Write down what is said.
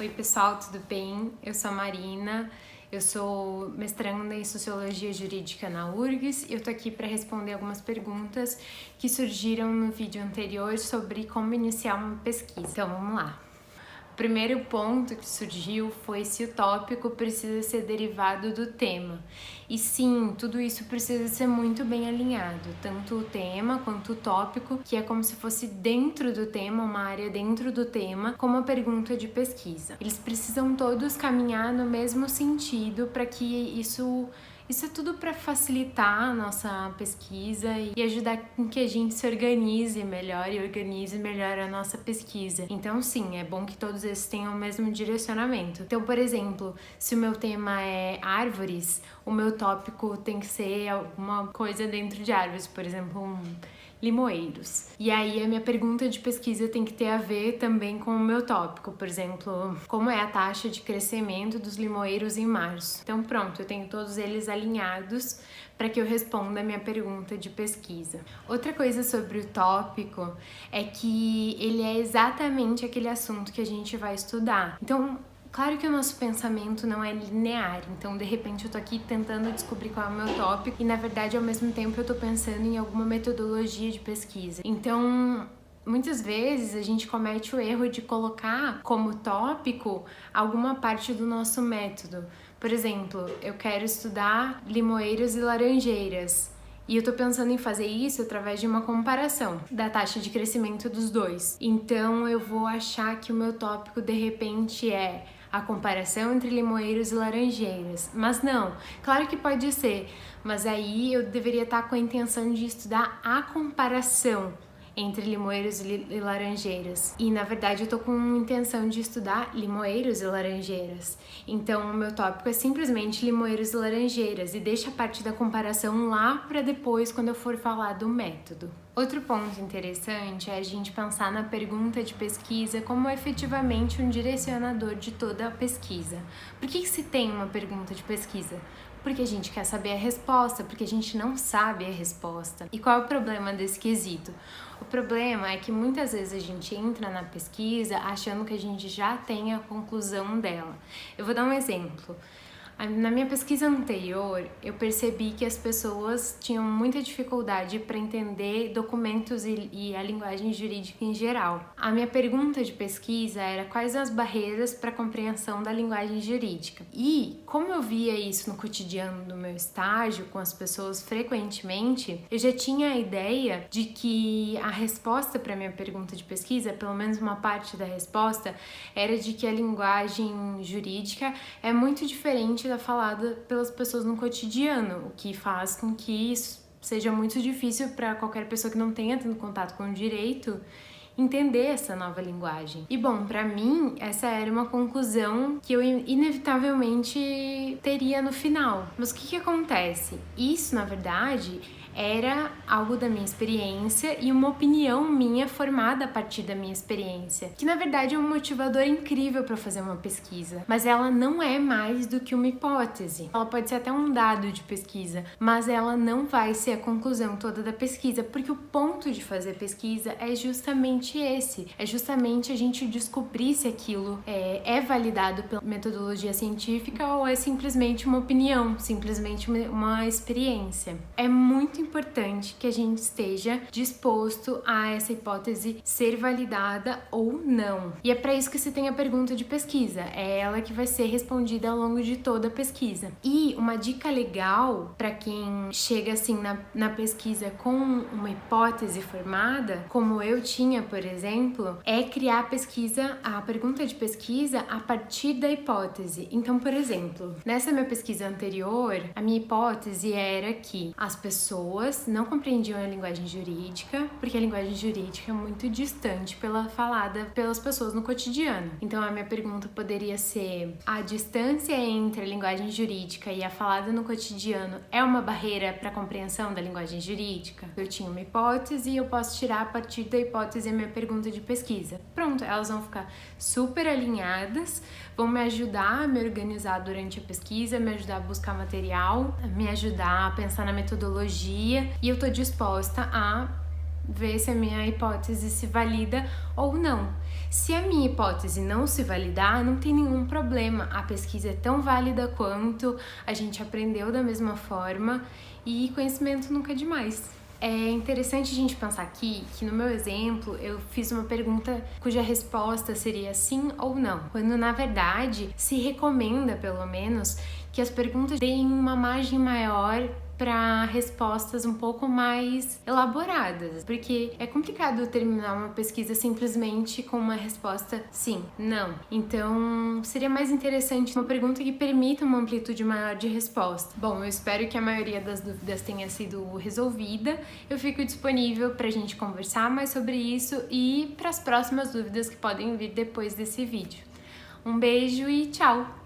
Oi pessoal, tudo bem? Eu sou a Marina, eu sou mestranda em Sociologia Jurídica na URGS e eu tô aqui para responder algumas perguntas que surgiram no vídeo anterior sobre como iniciar uma pesquisa. Então vamos lá. O primeiro ponto que surgiu foi se o tópico precisa ser derivado do tema. E sim, tudo isso precisa ser muito bem alinhado, tanto o tema quanto o tópico, que é como se fosse dentro do tema, uma área dentro do tema, como a pergunta de pesquisa. Eles precisam todos caminhar no mesmo sentido para que isso é tudo para facilitar a nossa pesquisa e ajudar com que a gente se organize melhor e organize melhor a nossa pesquisa. Então, sim, é bom que todos esses tenham o mesmo direcionamento. Então, por exemplo, se o meu tema é árvores, o meu tópico tem que ser alguma coisa dentro de árvores, por exemplo, limoeiros. E aí a minha pergunta de pesquisa tem que ter a ver também com o meu tópico, por exemplo, como é a taxa de crescimento dos limoeiros em março. Então pronto, eu tenho todos eles alinhados para que eu responda a minha pergunta de pesquisa. Outra coisa sobre o tópico é que ele é exatamente aquele assunto que a gente vai estudar. Então, claro que o nosso pensamento não é linear, então de repente eu tô aqui tentando descobrir qual é o meu tópico e na verdade ao mesmo tempo eu tô pensando em alguma metodologia de pesquisa. Então, muitas vezes a gente comete o erro de colocar como tópico alguma parte do nosso método. Por exemplo, eu quero estudar limoeiros e laranjeiras. E eu tô pensando em fazer isso através de uma comparação da taxa de crescimento dos dois. Então eu vou achar que o meu tópico de repente é a comparação entre limoeiros e laranjeiras. Mas não, claro que pode ser, mas aí eu deveria estar com a intenção de estudar a comparação entre limoeiros e laranjeiras. E na verdade eu tô com intenção de estudar limoeiros e laranjeiras. Então o meu tópico é simplesmente limoeiros e laranjeiras e deixa a parte da comparação lá para depois quando eu for falar do método. Outro ponto interessante é a gente pensar na pergunta de pesquisa como efetivamente um direcionador de toda a pesquisa. Por que se tem uma pergunta de pesquisa? Porque a gente quer saber a resposta, porque a gente não sabe a resposta. E qual é o problema desse quesito? O problema é que muitas vezes a gente entra na pesquisa achando que a gente já tem a conclusão dela. Eu vou dar um exemplo. Na minha pesquisa anterior, eu percebi que as pessoas tinham muita dificuldade para entender documentos e a linguagem jurídica em geral. A minha pergunta de pesquisa era quais as barreiras para a compreensão da linguagem jurídica. E, como eu via isso no cotidiano do meu estágio, com as pessoas frequentemente, eu já tinha a ideia de que a resposta para a minha pergunta de pesquisa, pelo menos uma parte da resposta, era de que a linguagem jurídica é muito diferente da falada pelas pessoas no cotidiano, o que faz com que isso seja muito difícil para qualquer pessoa que não tenha tido contato com o direito entender essa nova linguagem. E bom, para mim, essa era uma conclusão que eu inevitavelmente teria no final. Mas o que acontece? Isso, na verdade, era algo da minha experiência e uma opinião minha formada a partir da minha experiência, que na verdade é um motivador incrível para fazer uma pesquisa, mas ela não é mais do que uma hipótese. Ela pode ser até um dado de pesquisa, mas ela não vai ser a conclusão toda da pesquisa, porque o ponto de fazer pesquisa é justamente esse, é justamente a gente descobrir se aquilo é validado pela metodologia científica ou é simplesmente uma opinião, simplesmente uma experiência. É muito importante que a gente esteja disposto a essa hipótese ser validada ou não. E é para isso que se tem a pergunta de pesquisa. É ela que vai ser respondida ao longo de toda a pesquisa. E uma dica legal para quem chega assim na pesquisa com uma hipótese formada, como eu tinha, por exemplo, é criar a pergunta de pesquisa a partir da hipótese. Então, por exemplo, nessa minha pesquisa anterior, a minha hipótese era que as pessoas não compreendiam a linguagem jurídica, porque a linguagem jurídica é muito distante falada pelas pessoas no cotidiano. Então a minha pergunta poderia ser: a distância entre a linguagem jurídica e a falada no cotidiano é uma barreira para a compreensão da linguagem jurídica? Eu tinha uma hipótese e eu posso tirar a partir da hipótese a minha pergunta de pesquisa. Pronto, elas vão ficar super alinhadas, vão me ajudar a me organizar durante a pesquisa, me ajudar a buscar material, me ajudar a pensar na metodologia, e eu tô disposta a ver se a minha hipótese se valida ou não. Se a minha hipótese não se validar, não tem nenhum problema. A pesquisa é tão válida quanto, a gente aprendeu da mesma forma e conhecimento nunca é demais. É interessante a gente pensar aqui que no meu exemplo eu fiz uma pergunta cuja resposta seria sim ou não, quando na verdade se recomenda pelo menos que as perguntas deem uma margem maior para respostas um pouco mais elaboradas, porque é complicado terminar uma pesquisa simplesmente com uma resposta sim, não. Então, seria mais interessante uma pergunta que permita uma amplitude maior de resposta. Bom, eu espero que a maioria das dúvidas tenha sido resolvida. Eu fico disponível para a gente conversar mais sobre isso e para as próximas dúvidas que podem vir depois desse vídeo. Um beijo e tchau!